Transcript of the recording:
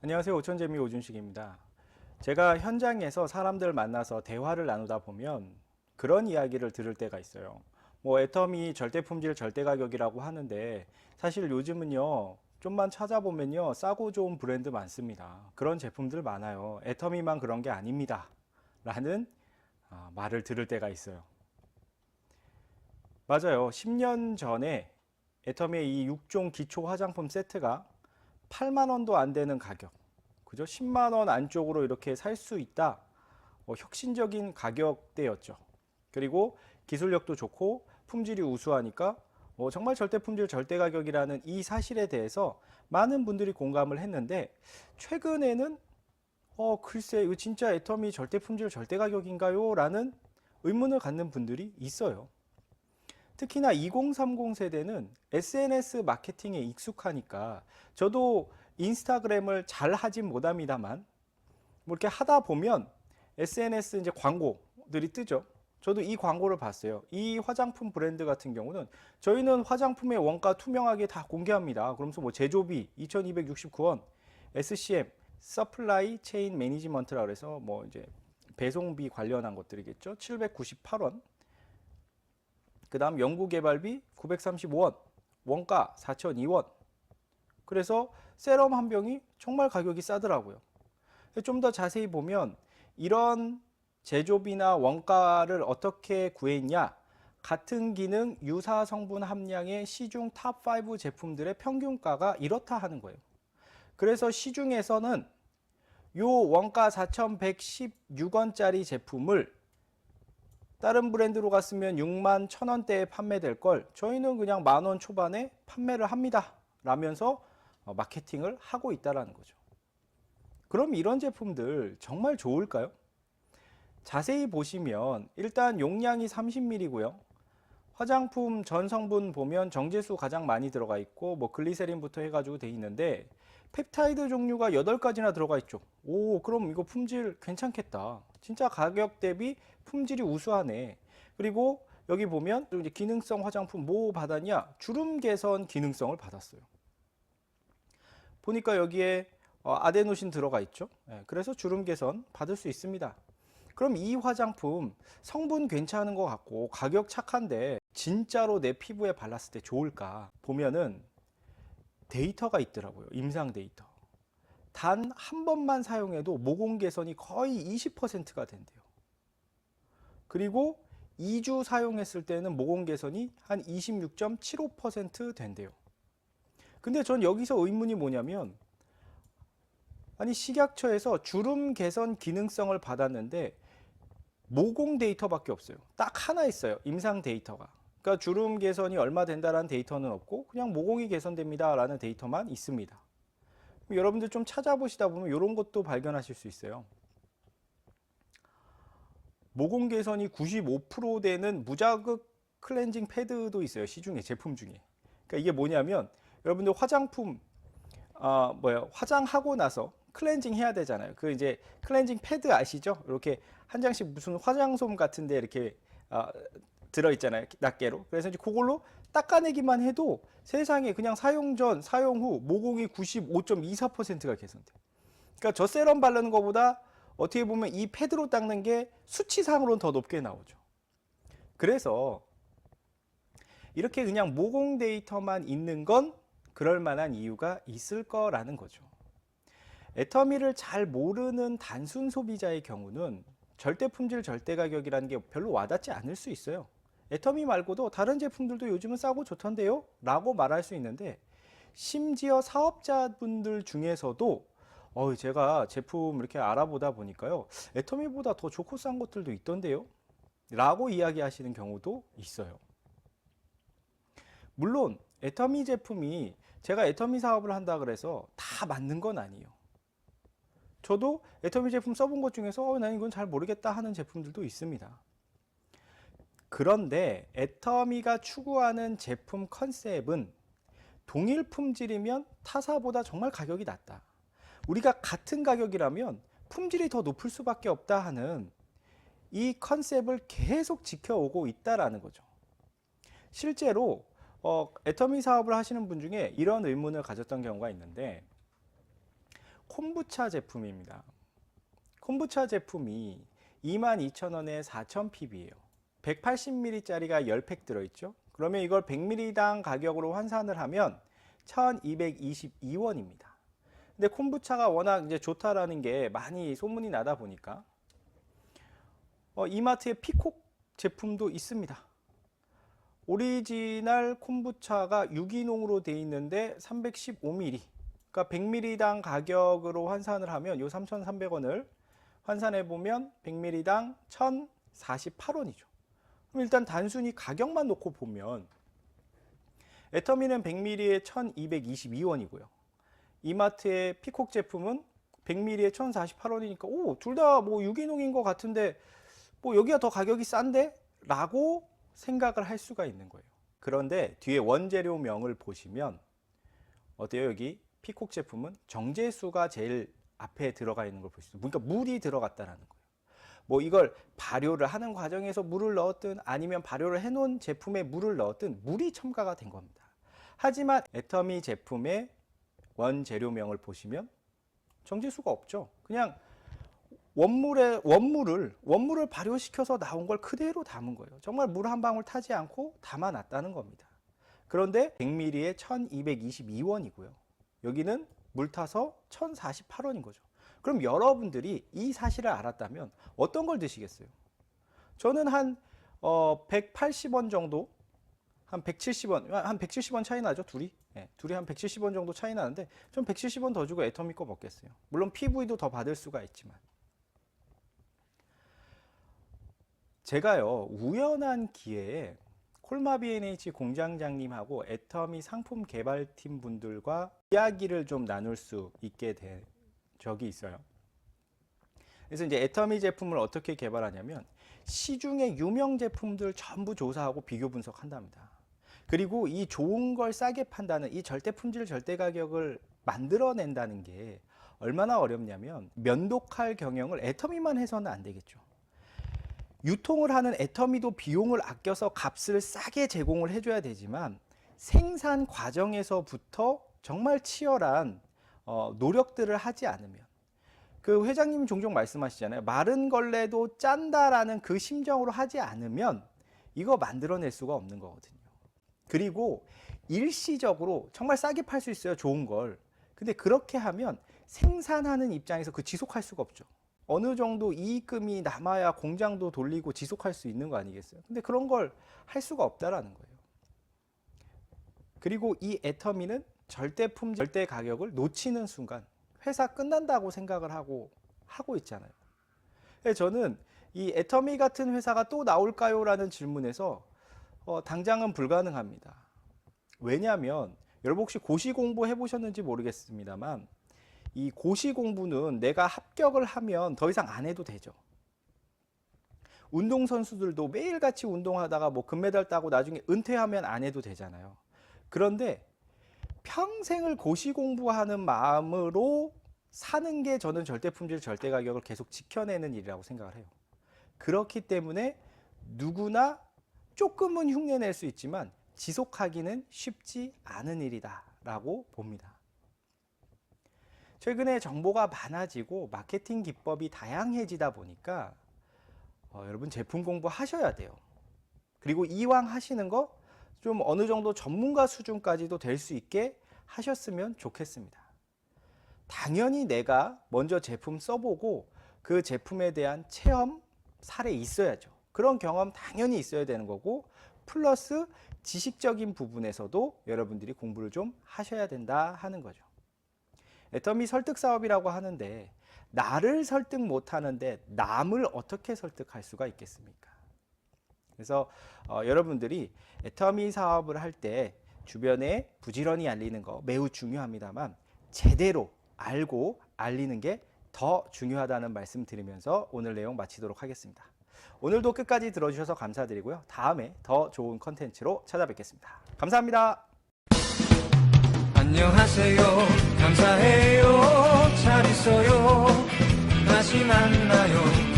안녕하세요. 오천재미 오준식입니다. 제가 현장에서 사람들 만나서 대화를 나누다 보면 그런 이야기를 들을 때가 있어요. 뭐 애터미 절대품질 절대가격이라고 하는데 사실 요즘은요 좀만 찾아보면요 싸고 좋은 브랜드 많습니다. 그런 제품들 많아요. 애터미만 그런 게 아닙니다 라는 말을 들을 때가 있어요. 맞아요. 10년 전에 애터미의 이 6종 기초 화장품 세트가 8만 원도 안 되는 가격, 그죠? 10만 원 안쪽으로 이렇게 살 수 있다. 혁신적인 가격대였죠. 그리고 기술력도 좋고 품질이 우수하니까 정말 절대 품질 절대 가격이라는 이 사실에 대해서 많은 분들이 공감을 했는데 최근에는 글쎄 이거 진짜 애터미 절대 품질 절대 가격인가요? 라는 의문을 갖는 분들이 있어요. 특히나 2030 세대는 SNS 마케팅에 익숙하니까 저도 인스타그램을 잘 하진 못합니다만 뭐 이렇게 하다 보면 SNS 이제 광고들이 뜨죠. 저도 이 광고를 봤어요. 이 화장품 브랜드 같은 경우는 저희는 화장품의 원가 투명하게 다 공개합니다. 그러면서 뭐 제조비 2,269원, SCM 서플라이 체인 매니지먼트라 그래서 뭐 이제 배송비 관련한 것들이겠죠. 798원. 그다음 연구개발비 935원, 원가 4,002원. 그래서 세럼 한 병이 정말 가격이 싸더라고요. 좀 더 자세히 보면 이런 제조비나 원가를 어떻게 구했냐, 같은 기능 유사 성분 함량의 시중 탑5 제품들의 평균가가 이렇다 하는 거예요. 그래서 시중에서는 요 원가 4,116원짜리 제품을 다른 브랜드로 갔으면 6만 1,000원대에 판매될 걸 저희는 그냥 만원 초반에 판매를 합니다 라면서 마케팅을 하고 있다는 거죠. 그럼 이런 제품들 정말 좋을까요? 자세히 보시면 일단 용량이 30ml고요. 화장품 전 성분 보면 정제수 가장 많이 들어가 있고 뭐 글리세린부터 해가지고 돼 있는데 펩타이드 종류가 8가지나 들어가 있죠. 오, 그럼 이거 품질 괜찮겠다. 진짜 가격 대비 품질이 우수하네. 그리고 여기 보면 또 이제 기능성 화장품 뭐 받았냐? 주름 개선 기능성을 받았어요. 보니까 여기에 아데노신 들어가 있죠. 그래서 주름 개선 받을 수 있습니다. 그럼 이 화장품 성분 괜찮은 것 같고 가격 착한데 진짜로 내 피부에 발랐을 때 좋을까 보면은 데이터가 있더라고요. 임상 데이터. 단 한 번만 사용해도 모공 개선이 거의 20%가 된대요. 그리고 2주 사용했을 때는 모공 개선이 한 26.75% 된대요. 근데 전 여기서 의문이 뭐냐면 아니 식약처에서 주름 개선 기능성을 받았는데 모공 데이터밖에 없어요. 딱 하나 있어요. 임상 데이터가. 그러니까 주름 개선이 얼마 된다라는 데이터는 없고 그냥 모공이 개선됩니다 라는 데이터만 있습니다. 여러분들 좀 찾아보시다 보면 이런 것도 발견하실 수 있어요. 모공 개선이 95% 되는 무자극 클렌징 패드도 있어요. 시중에 제품 중에. 그러니까 이게 뭐냐면 여러분들 화장품 화장하고 나서 클렌징 해야 되잖아요. 그 이제 클렌징 패드 아시죠? 이렇게 한 장씩 무슨 화장솜 같은데 이렇게 들어있잖아요. 낱개로. 그래서 이제 그걸로 닦아내기만 해도 세상에 그냥 사용 전, 사용 후 모공이 95.24%가 개선돼. 그러니까 저 세럼 바르는 것보다 어떻게 보면 이 패드로 닦는 게 수치상으로는 더 높게 나오죠. 그래서 이렇게 그냥 모공 데이터만 있는 건 그럴 만한 이유가 있을 거라는 거죠. 애터미를 잘 모르는 단순 소비자의 경우는 절대 품질 절대 가격이라는 게 별로 와닿지 않을 수 있어요. 애터미 말고도 다른 제품들도 요즘은 싸고 좋던데요? 라고 말할 수 있는데 심지어 사업자분들 중에서도 제가 제품 이렇게 알아보다 보니까요 애터미보다 더 좋고 싼 것들도 있던데요? 라고 이야기하시는 경우도 있어요. 물론 애터미 제품이 제가 애터미 사업을 한다 그래서 다 맞는 건 아니에요. 저도 애터미 제품 써본 것 중에서 난 이건 잘 모르겠다 하는 제품들도 있습니다. 그런데 애터미가 추구하는 제품 컨셉은 동일 품질이면 타사보다 정말 가격이 낮다. 우리가 같은 가격이라면 품질이 더 높을 수밖에 없다 하는 이 컨셉을 계속 지켜오고 있다라는 거죠. 실제로 애터미 사업을 하시는 분 중에 이런 의문을 가졌던 경우가 있는데 콤부차 제품입니다. 콤부차 제품이 22,000원에 4,000ppb예요. 180ml 짜리가 10팩 들어있죠. 그러면 이걸 100ml당 가격으로 환산을 하면 1,222원입니다. 근데 콤부차가 워낙 이제 좋다라는 게 많이 소문이 나다 보니까 이마트에 피콕 제품도 있습니다. 오리지널 콤부차가 유기농으로 되어 있는데 315ml, 그러니까 100ml당 가격으로 환산을 하면 요 3,300원을 환산해 보면 100ml당 1,048원이죠. 그럼 일단 단순히 가격만 놓고 보면 애터미는 100ml에 1,222원이고요. 이마트의 피콕 제품은 100ml에 1,048원이니까 오, 둘 다 뭐 유기농인 것 같은데 뭐 여기가 더 가격이 싼데? 라고 생각을 할 수가 있는 거예요. 그런데 뒤에 원재료명을 보시면 어때요? 여기 피콕 제품은 정제수가 제일 앞에 들어가 있는 걸 볼 수 있어요. 그러니까 물이 들어갔다라는 거예요. 뭐 이걸 발효를 하는 과정에서 물을 넣었든 아니면 발효를 해놓은 제품에 물을 넣었든 물이 첨가가 된 겁니다. 하지만 애터미 제품의 원재료명을 보시면 정제수가 없죠. 그냥 원물을 발효시켜서 나온 걸 그대로 담은 거예요. 정말 물 한 방울 타지 않고 담아놨다는 겁니다. 그런데 100ml에 1,222원이고요. 여기는 물 타서 1,048원인 거죠. 그럼 여러분들이 이 사실을 알았다면 어떤 걸 드시겠어요? 저는 한 180원 정도, 한 170원 차이 나죠, 둘이. 네, 둘이 한 170원 정도 차이 나는데 전 170원 더 주고 애터미 거 먹겠어요. 물론 PV도 더 받을 수가 있지만. 제가요, 우연한 기회에 콜마 B&H 공장장님하고 애터미 상품 개발팀 분들과 이야기를 좀 나눌 수 있게 된 적이 있어요. 그래서 이제 애터미 제품을 어떻게 개발하냐면 시중의 유명 제품들 전부 조사하고 비교 분석한답니다. 그리고 이 좋은 걸 싸게 판다는 이 절대 품질 절대 가격을 만들어낸다는 게 얼마나 어렵냐면 면도칼 경영을 애터미만 해서는 안 되겠죠. 유통을 하는 애터미도 비용을 아껴서 값을 싸게 제공을 해줘야 되지만 생산 과정에서부터 정말 치열한 노력들을 하지 않으면, 그 회장님이 종종 말씀하시잖아요. 마른 걸레도 짠다라는 그 심정으로 하지 않으면 이거 만들어낼 수가 없는 거거든요. 그리고 일시적으로 정말 싸게 팔 수 있어요, 좋은 걸. 근데 그렇게 하면 생산하는 입장에서 그 지속할 수가 없죠. 어느 정도 이익금이 남아야 공장도 돌리고 지속할 수 있는 거 아니겠어요? 근데 그런 걸 할 수가 없다라는 거예요. 그리고 이 애터미는 절대 품질, 절대 가격을 놓치는 순간 회사 끝난다고 생각을 하고 있잖아요. 저는 이 애터미 같은 회사가 또 나올까요? 라는 질문에서 당장은 불가능합니다. 왜냐하면 여러분 혹시 고시 공부 해보셨는지 모르겠습니다만 이 고시 공부는 내가 합격을 하면 더 이상 안 해도 되죠. 운동선수들도 매일같이 운동하다가 뭐 금메달 따고 나중에 은퇴하면 안 해도 되잖아요. 그런데 평생을 고시 공부하는 마음으로 사는 게 저는 절대 품질 절대 가격을 계속 지켜내는 일이라고 생각을 해요. 그렇기 때문에 누구나 조금은 흉내낼 수 있지만 지속하기는 쉽지 않은 일이다 라고 봅니다. 최근에 정보가 많아지고 마케팅 기법이 다양해지다 보니까 여러분 제품 공부 하셔야 돼요. 그리고 이왕 하시는 거 좀 어느 정도 전문가 수준까지도 될 수 있게 하셨으면 좋겠습니다. 당연히 내가 먼저 제품 써보고 그 제품에 대한 체험 사례 있어야죠. 그런 경험 당연히 있어야 되는 거고, 플러스 지식적인 부분에서도 여러분들이 공부를 좀 하셔야 된다 하는 거죠. 애터미 설득 사업이라고 하는데 나를 설득 못하는데 남을 어떻게 설득할 수가 있겠습니까? 그래서 여러분들이 애터미 사업을 할 때 주변에 부지런히 알리는 거 매우 중요합니다만 제대로 알고 알리는 게 더 중요하다는 말씀 드리면서 오늘 내용 마치도록 하겠습니다. 오늘도 끝까지 들어주셔서 감사드리고요. 다음에 더 좋은 컨텐츠로 찾아뵙겠습니다. 감사합니다. 안녕하세요. 감사해요. 잘 있어요. 다시 만나요.